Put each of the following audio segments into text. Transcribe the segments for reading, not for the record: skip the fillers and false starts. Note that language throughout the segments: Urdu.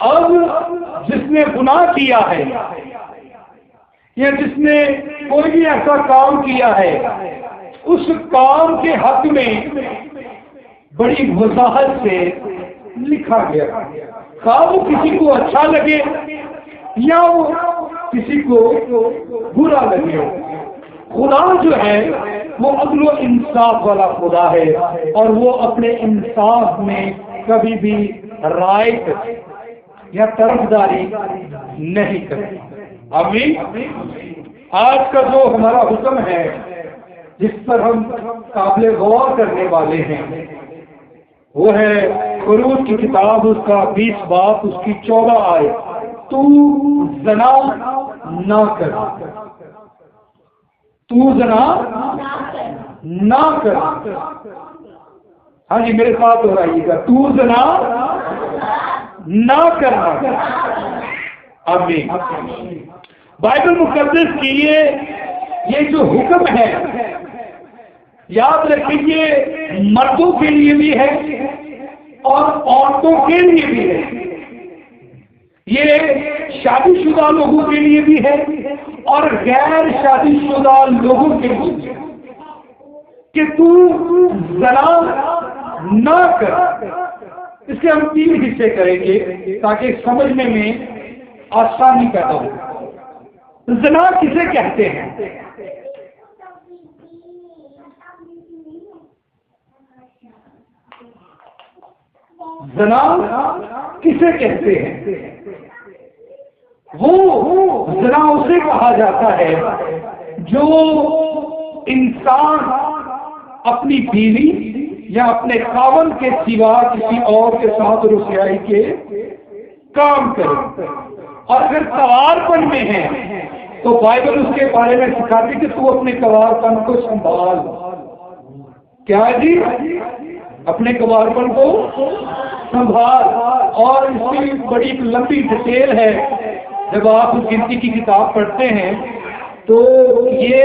اب جس نے گناہ کیا ہے یا جس نے کوئی بھی ایسا کام کیا ہے اس کام کے حق میں بڑی وضاحت سے لکھا گیا، خواہ وہ کسی کو اچھا لگے یا وہ کسی کو برا لگے۔ خدا جو ہے وہ عدل و انصاف والا خدا ہے اور وہ اپنے انصاف میں کبھی بھی رائٹ یا طرفداری نہیں کرتے۔ آمین۔ آج کا جو ہمارا حکم ہے جس پر ہم قابل غور کرنے والے ہیں وہ ہے خروج کی کتاب، اس کا 20 باب، اس کی 14 آیت، تو زنا نہ کر، تو زنا نہ کر۔ ہاں جی میرے ساتھ ہو رہی گا، تو زنا نہ کرنا۔ آمین۔ بائبل مقدس کی یہ جو حکم ہے یاد رکھیے مردوں کے لیے بھی ہے اور عورتوں کے لیے بھی ہے، یہ شادی شدہ لوگوں کے لیے بھی ہے اور غیر شادی شدہ لوگوں کے لیے بھی ہے کہ تو زنا نہ کر۔ اس کے ہم 3 حصے کریں گے تاکہ سمجھنے میں آسانی پیدا ہو۔ زنا کسے کہتے ہیں؟ زنا کسے کہتے ہیں؟ وہ زنا اسے کہا جاتا ہے جو انسان اپنی بیوی یا اپنے خاوند کے سوا کسی اور کے ساتھ رسوائی کے کام کرے، اور اگر کوارپن میں ہے تو بائبل اس کے بارے میں سکھاتی کہ تو اپنے کوارپن کو سنبھال۔ کیا جی؟ اپنے کوارپن کو سنبھال۔ اور اس کی بڑی لمبی ڈیٹیل ہے، جب آپ گنتی کی کتاب پڑھتے ہیں تو یہ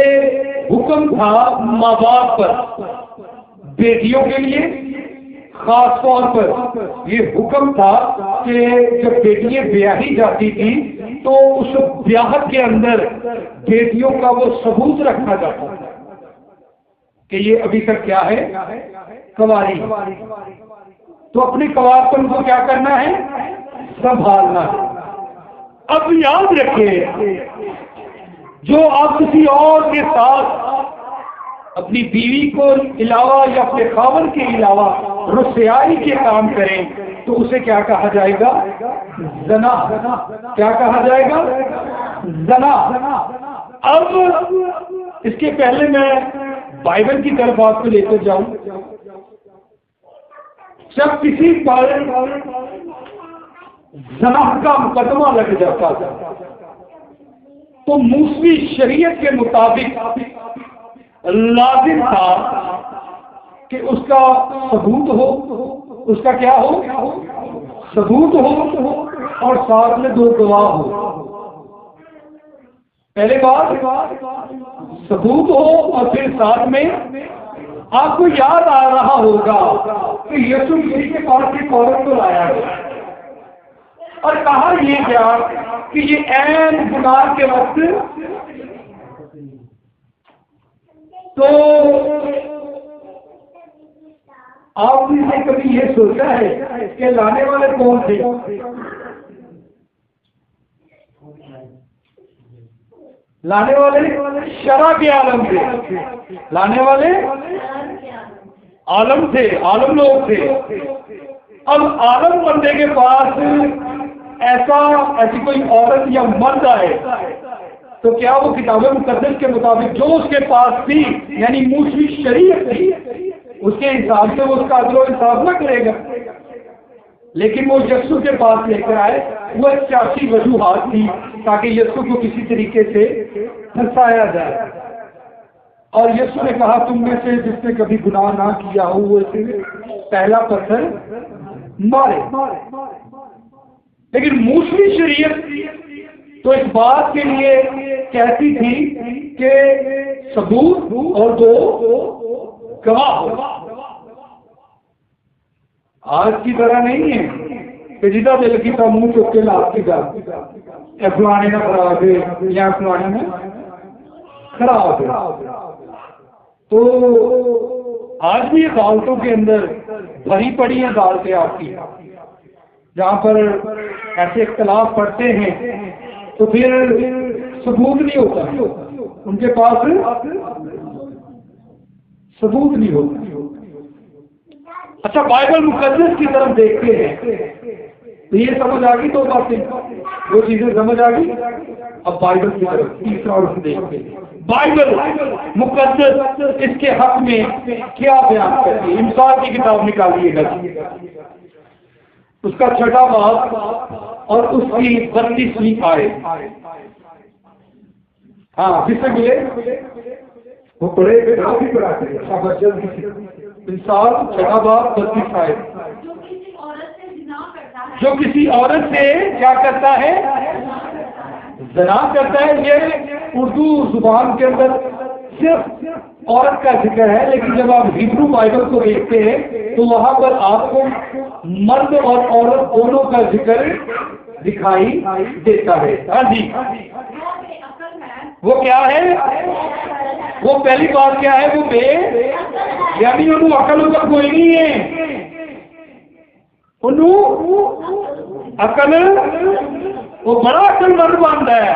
حکم تھا ماں باپ پر، بیٹیوں کے لیے خاص طور پر یہ حکم تھا کہ جب بیٹیاں بیاہی جاتی تھی تو اس بیاہت کے اندر بیٹیوں کا وہ ثبوت رکھا جاتا تھا کہ یہ ابھی تک کیا ہے، کنواری۔ تو اپنی کنوارپن کو کیا کرنا ہے؟ سنبھالنا ہے۔ اب یاد رکھیں جو آپ کسی اور کے ساتھ اپنی بیوی کو علاوہ یا اپنے خاوند کے علاوہ رسوائی کے کام کریں تو اسے کیا کہا جائے گا؟ زنا۔ کیا کہا جائے گا؟ زنا۔ اب اس کے پہلے میں بائبل کی طرف آپ کو لے کر جاؤں۔ جب کسی پر زنا کا مقدمہ لگ جاتا تھا تو موسوی شریعت کے مطابق لازم تھا کہ اس کا ثبوت ہو، اس کا کیا ہو؟ ثبوت ہو، اور ساتھ میں 2 گواہ ہو۔ پہلے بات ثبوت ہو اور پھر ساتھ میں آپ کو یاد آ رہا ہوگا کہ یسوع مسیح کے پاس ایک عورت کو لایا گیا اور کہا یہ کیا کہ یہ عین گناہ کے وقت تو آپ نے کبھی یہ سوچا ہے کہ لانے والے کون تھے؟ لانے والے شرع کے عالم تھے، لانے والے عالم تھے، عالم لوگ تھے۔ اب عالم بندے کے پاس ایسی کوئی عورت یا مرد آئے تو کیا وہ کتاب مقدس کے مطابق جو اس کے پاس تھی یعنی موسوی شریعت تھی اس کے حساب سے وہ اس کا عدل و انصاف نہ کرے گا، لیکن وہ یسوع کے پاس لے کر آئے، وہ ایک سیاسی وجوہات تھی تاکہ یسوع کو کسی طریقے سے پھنسایا جائے، اور یسوع نے کہا تم میں سے جس نے کبھی گناہ نہ کیا ہو وہ اسے پہلا پتھر مارے۔ لیکن موسوی شریعت تو اس بات کے لیے کہتی تھی کہ ثبوت اور 2 گواہ ہو۔ آج کی طرح نہیں ہے کہ جدا دل کی تو منہ چک کے لاپ کی گل فلانے نہ خراب ہے یا فلانے میں خراب ہے. تو آج بھی عدالتوں کے اندر بھری پڑی ہیں عدالتیں آپ کی، جہاں پر ایسے اختلاف پڑتے ہیں تو پھر ثبوت نہیں ہوتا، ان کے پاس ثبوت نہیں ہوتا. اچھا بائبل مقدس کی طرف دیکھتے ہیں تو یہ سمجھ آ گئی، تو باتیں وہ چیزیں سمجھ آ گئی. اب بائبل کی طرف تیسرا رخ دیکھتے ہیں. بائبل مقدس اس کے حق میں کیا بیان کرتی ہے؟ انسان کی کتاب نکالیے گا، اس کا 6واں باب اور اس کی 32ویں آیت. ہاں جس سے ملے وہ پڑھے انسان 6واں باب 32 آیت. جو کسی عورت سے کیا کرتا ہے؟ زنا کرتا ہے. یہ اردو زبان کے اندر صرف عورت کا ذکر ہے، لیکن جب آپ ہبرو بائبل کو دیکھتے ہیں تو وہاں پر آپ کو مرد اور عورت دونوں کا ذکر دکھائی دیتا ہے. ہاں جی، وہ کیا ہے؟ وہ پہلی بات کیا ہے؟ وہ بے، یعنی انہوں عقل کا کوئی نہیں ہے، انہوں عقل، وہ بڑا عقل مند بنتا ہے،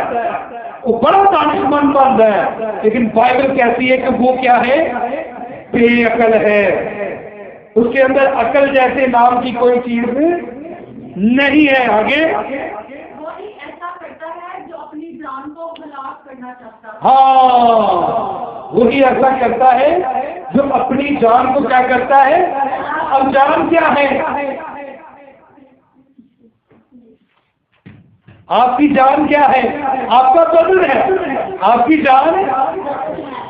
وہ بڑا دانش مند بنتا ہے. لیکن بائبل کہتی ہے کہ وہ کیا ہے؟ بے عقل ہے. اس کے اندر عقل جیسے نام کی کوئی چیز نہیں ہے. آگے ہاں، وہی ایسا کرتا ہے جو اپنی جان کو کیا کرتا ہے. اب جان کیا ہے؟ آپ کی جان کیا ہے؟ آپ کا بدن ہے. آپ کی جان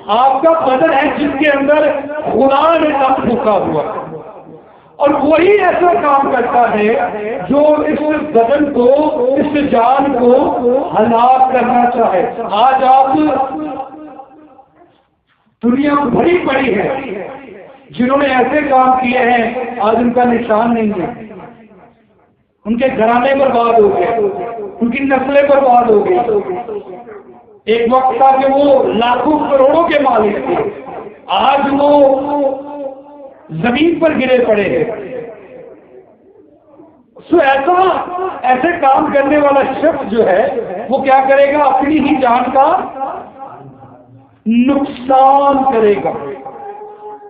آپ کا بدن ہے جس کے اندر خدا نے دم پھونکا ہوا، اور وہی ایسا کام کرتا ہے جو اس بدن کو، اس جان کو ہلاک کرنا چاہے. آج آپ دنیا بڑی پڑی ہے جنہوں نے ایسے کام کیے ہیں، آج ان کا نشان نہیں ہے. ان کے گھرانے برباد ہو گئے، ان کی نسلیں برباد ہو گئی. ایک وقت تھا کہ وہ لاکھوں کروڑوں کے مالک تھے، آج وہ زمین پر گرے پڑے ہیں. سو ایسے کام کرنے والا شخص جو ہے وہ کیا کرے گا؟ اپنی ہی جان کا نقصان کرے گا،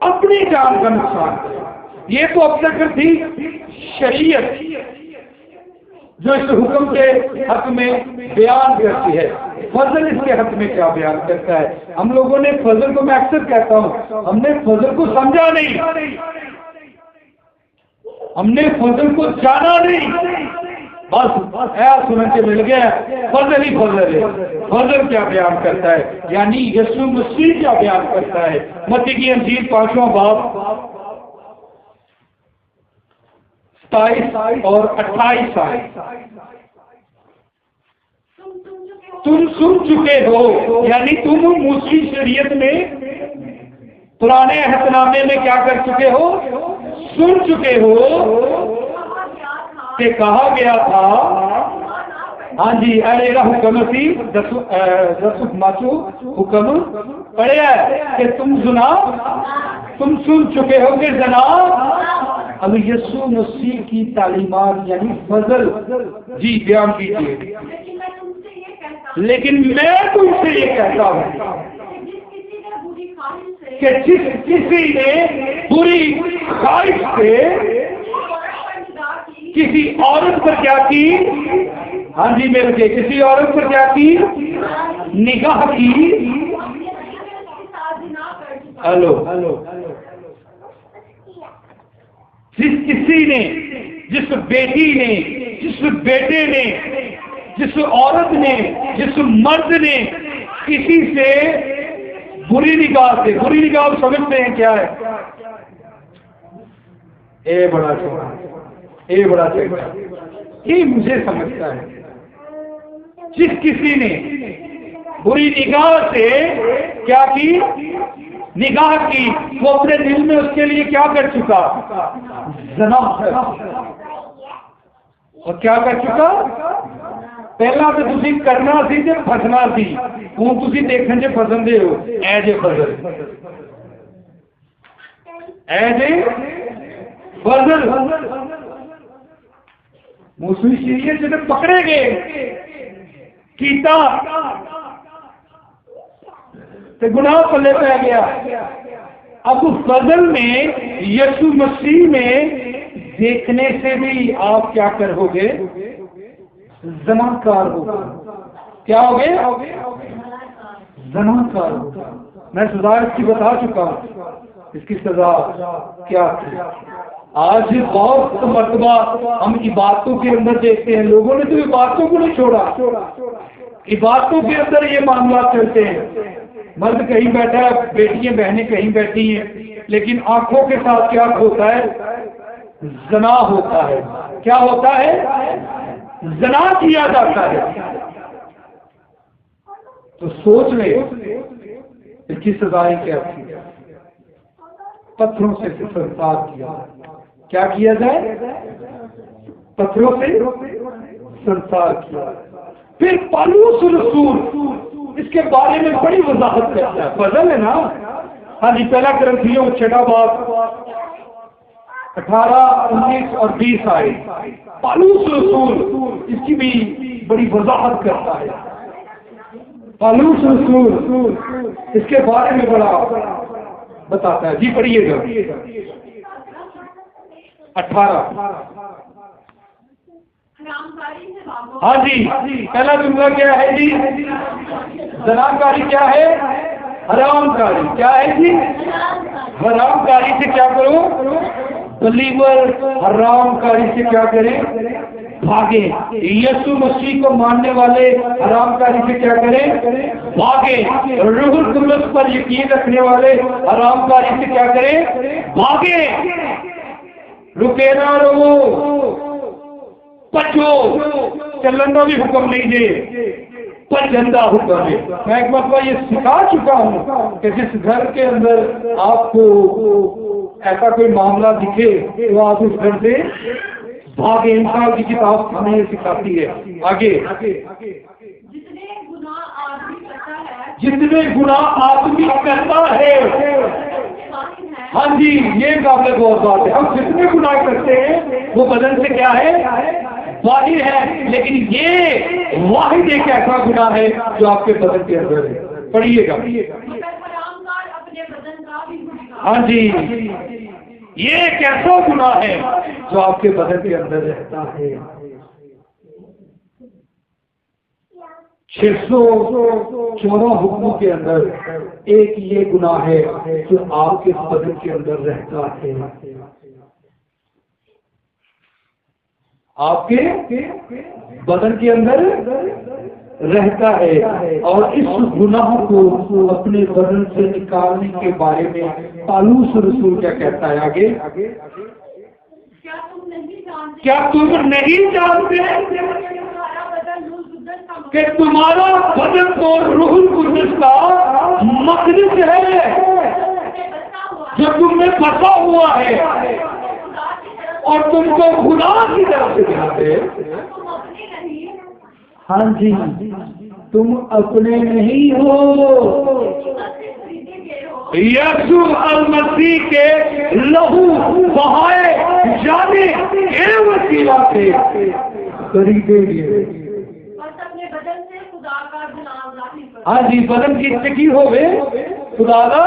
اپنی جان کا نقصان کرے گا. یہ تو اب تک تھی شریعت جو اس حکم کے حق میں بیان کرتی ہے. فضل اس کے حق میں کیا بیان کرتا ہے؟ ہم لوگوں نے فضل کو، میں اکثر کہتا ہوں، ہم نے فضل کو سمجھا نہیں، ہم نے فضل کو جانا نہیں. بس ایسا سنن کے مل گیا فضل ہی فضل ہے. فضل کیا بیان کرتا ہے؟ یعنی یسوع مسیح کیا بیان کرتا ہے؟ متی کی انجیل 5واں باب 27 اور 28 آیت. تم سن چکے ہو، یعنی تم موسی شریعت میں پرانے عہد نامے میں کیا کر چکے ہو؟ سن چکے ہو کہ کہا گیا تھا. ہاں جی، ارے گا حکم سی دس ماچو حکم پڑے کہ تم زنا، تم سن چکے ہو کہ زنا. اب یسوع مسیح کی تعلیمات یعنی فضل جی بیان کیجیے. لیکن میں تم سے یہ کہتا ہوں کہ جس کسی نے بری خواہش سے کسی عورت پر کیا کی، ہاں جی میرے کے کسی عورت پر کیا کی؟ نگاہ کی. ہلو، جس کسی نے، جس بیٹی نے، جس بیٹے نے، جس عورت نے، جس مرد نے کسی سے بری نگاہ سے، بری نگاہ سمجھتے ہیں کیا ہے؟ اے بڑا چھوٹا، اے بڑا چھوٹا، یہ مجھے سمجھتا ہے. جس کسی نے بری نگاہ سے کیا کی؟ نگاہ کی، وہ اپنے دل میں اس کے لیے کیا کر چکا؟ زنا. اور کیا کر چکا؟ پہلا تو تسی کرنا سی تے پھسنا سی، ہوں تسی دیکھن چ پھسن دے ہو، اے جے فضل، اے جے فضل موسوی شریعت جب پکڑے گئے کیتا تے گناہ پلے پہ گیا. اب فضل میں یسوع مسیح میں دیکھنے سے بھی آپ کیا کر ہوگے؟ زناکار ہوگا. کیا ہوگے؟ زناکار ہوگا. میں سزا اس کی بتا چکا ہوں، اس کی سزا کیا تھی. آج بہت مرتبہ ہم عبادتوں کے اندر دیکھتے ہیں، لوگوں نے تو عبادتوں کو نہیں چھوڑا، عبادتوں کے اندر یہ معاملات چلتے ہیں. مرد کہیں بیٹھا ہے، بیٹیاں بہنیں کہیں بیٹھی ہیں، لیکن آنکھوں کے ساتھ کیا ہوتا ہے؟ زنا ہوتا ہے. کیا ہوتا ہے؟ زنا کیا جاتا ہے. تو سوچ لے اس کی سزائیں کیا تھی. پتھروں سے سنسار کیا. کیا کیا جائے؟ پتھروں سے سنسار کیا. پھر پالوس رسول اس کے بارے میں بڑی وضاحت کرتا ہے. فضل ہے نا. ہاں جی، پہلا کرنتھیوں 6 باب 18, 19 اور 20 آئے. پالوس رسول اس کی بھی بڑی وضاحت کرتا ہے. پالوس رسول اس کے بارے میں بڑا بتاتا ہے. جی پڑھیے گا 18. ہاں جی، پہلا جملہ کیا ہے جی؟ زناکاری کیا ہے؟ حرام کاری. کیا ہے جی؟ حرام کاری سے کیا کرو؟ بلیور حرام کاری سے کیا کریں؟ بھاگے. یسوع مسیح کو ماننے والے حرام کاری سے کیا کریں؟ بھاگے. روح القدس پر یقین رکھنے والے حرام کاری سے کیا کریں؟ بھاگے. رکے نہ رہو، پچو. چلن کا بھی حکم نہیں دے، پچندہ حکم ہے. میں ایک مرتبہ یہ سکھا چکا ہوں کہ جس گھر کے اندر آپ کو ایسا کوئی معاملہ دکھے تو آپ اس گھر سے بھاگے. انسان کی کتاب ہمیں یہ سکھاتی ہے. آگے جتنے گناہ آدمی کرتا ہے. ہاں جی، یہ قابل غور بات ہے. ہم جتنے گناہ کرتے ہیں وہ بدن سے کیا ہے؟ ظاہر ہے، لیکن یہ واحد ایک ایسا گناہ ہے جو آپ کے بدن کے اندر ہے. پڑھیے گا. ہاں جی، یہ ایک ایسا گناہ ہے جو آپ کے بدن کے اندر رہتا ہے. 614 حکموں کے اندر ایک یہ گناہ ہے جو آپ کے بدن کے اندر رہتا ہے. آپ کے بدن کے اندر رہتا ہے. اور اس گناہ کو اپنے بدن سے نکالنے کے بارے میں پالوس رسول کیا کہتا ہے؟ آگے کیا تم نہیں جانتے کہ تمہارا بدن تو روح القدس کا مقدس ہے جو تم میں بسا ہوا ہے اور تم کو خدا کی طرف سے دکھاتے. ہاں جی، تم اپنے نہیں ہو، یسوع المسیح کے لہو بہائے جانے کے وسیلہ سے خریدے گئے. ہاں جی، بدن کی چکی ہوئے خدا کا،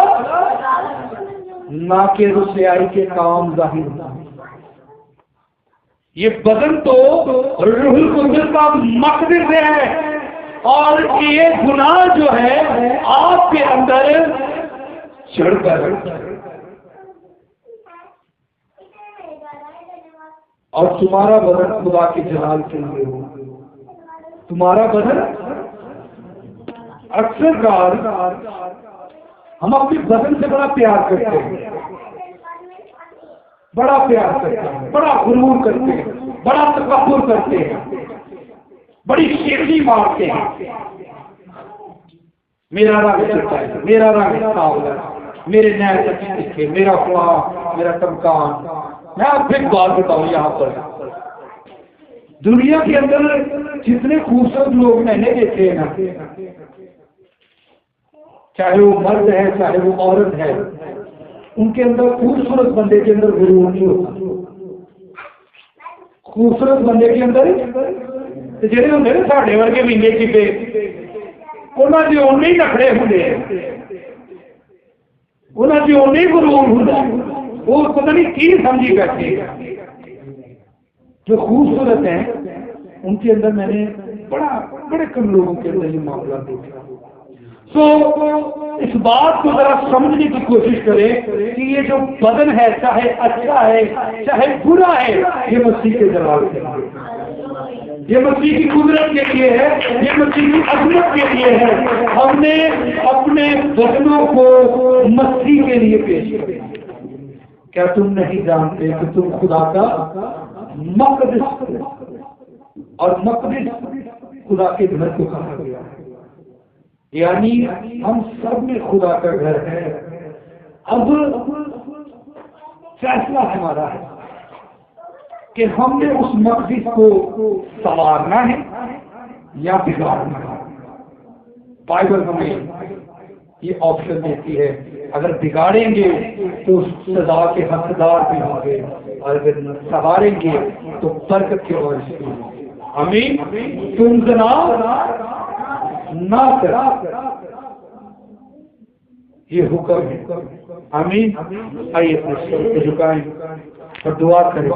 نہ کہ رسیائی کے کام ظاہر. یہ بدن تو روح القدس کا مقدس ہے اور یہ گناہ جو ہے آپ کے اندر چڑھ کر اور تمہارا بدن خدا کے جلال کے لیے ہو. تمہارا بدن اکثر کار ہم اپنے بدن سے بڑا پیار کرتے ہیں، بڑا پیار کرتے ہیں، بڑا غرور کرتے ہیں، بڑا تکبر کرتے ہیں، بڑی شیخی مارتے ہیں. میرا رنگ چلتا ہے، میرا رنگ سانولا، میرے نئے سچے دکھے، میرا فلاں، میرا تمکان. میں آپ کو ایک بات بتاؤں یہاں پر، دنیا کے اندر جتنے خوبصورت لوگ میں نے دیکھے ہیں نا، چاہے وہ مرد ہے چاہے وہ عورت ہے، ان کے اندر خوبصورت بندے کے اندر غرور نہیں ہوتا۔ خوبصورت بندے کے اندر جہے ہوں نا ساڈے ورگے وینگے چپے، انہوں کے اُن ہی نخرے ہوں، انہوں کے اُن ہی غرور ہوں، وہ پتہ نہیں کی سمجھی بیٹھے۔ جو خوبصورت ہیں ان کے اندر میں نے بڑے کم لوگوں کے اندر یہ معاملہ دیکھا۔ تو اس بات کو ذرا سمجھنے کی کوشش کریں کہ یہ جو بدن ہے چاہے اچھا ہے چاہے برا ہے، یہ مسیح کے جلال کے لیے، یہ مسیح کی قدرت کے لیے ہے، یہ مسیح کی عظمت کے لیے ہے۔ ہم نے اپنے بدنوں کو مسیح کے لیے پیش کیا۔ کیا تم نہیں جانتے کہ تم خدا کا مقدس ہو؟ اور مقدس خدا کے گھر کو کہا گیا ہے، یعنی ہم سب میں خدا کا گھر ہے۔ اب فیصلہ ہمارا ہے کہ ہم نے اس مقدس کو سنوارنا ہے یا بگاڑنا ہے۔ بائبل ہمیں یہ آپشن دیتی ہے، اگر بگاڑیں گے تو سزا کے حقدار بھی ہوں گے، اور اگر سنواریں گے تو برکت کے وارث بھی ہوں گے۔ آمین۔ تم زنا نہ کرو، یہ حکم ہے۔ آمین۔ آئیے اپنے سر کو جھکائیں اور دعا کریں۔